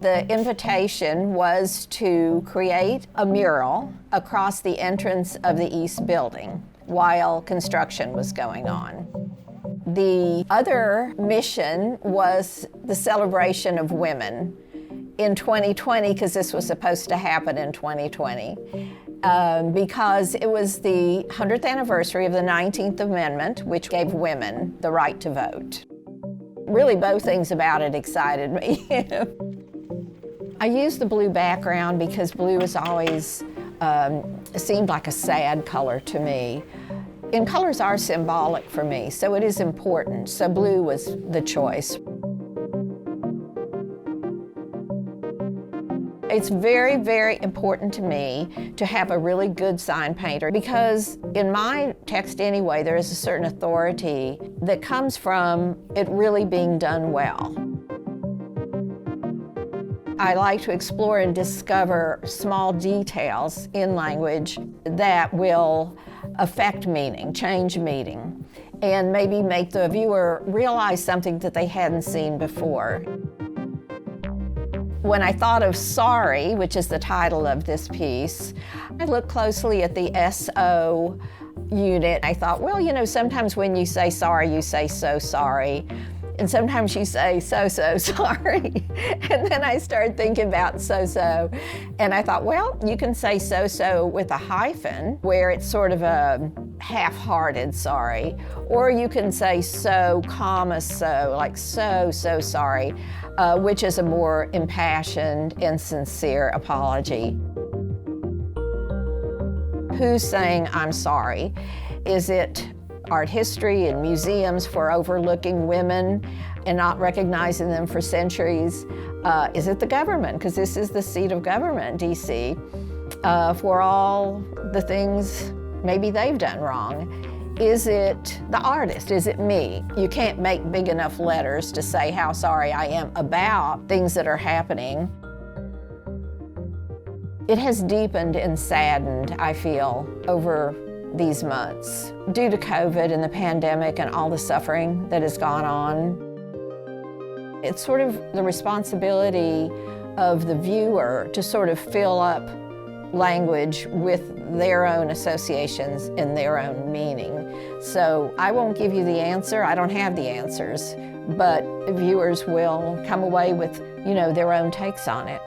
The invitation was to create a mural across the entrance of the East Building while construction was going on. The other mission was the celebration of women in 2020, because this was supposed to happen in 2020, because it was the 100th anniversary of the 19th Amendment, which gave women the right to vote. Really, both things about it excited me. I used the blue background because blue has always seemed like a sad color to me. And colors are symbolic for me, so it is important. So blue was the choice. It's very, very important to me to have a really good sign painter, because in my text anyway, there is a certain authority that comes from it really being done well. I like to explore and discover small details in language that will affect meaning, change meaning, and maybe make the viewer realize something that they hadn't seen before. When I thought of sorry, which is the title of this piece, I looked closely at the SO unit. I thought, well, you know, sometimes when you say sorry, you say so sorry. And sometimes you say so sorry. And then I started thinking about so. And I thought, well, you can say so with a hyphen, where it's sort of a half-hearted sorry. Or you can say so, comma, so, like so sorry, which is a more impassioned and sincere apology. Who's saying I'm sorry? Is it art history and museums for overlooking women and not recognizing them for centuries? Is it the government, because this is the seat of government, DC, for all the things maybe they've done wrong? Is it the artist? Is it me? You can't make big enough letters to say how sorry I am about things that are happening. It has deepened and saddened, I feel, over these months due to COVID and the pandemic and all the suffering that has gone on. It's sort of the responsibility of the viewer to sort of fill up language with their own associations and their own meaning. So I won't give you the answer. I don't have the answers, but viewers will come away with, you know, their own takes on it.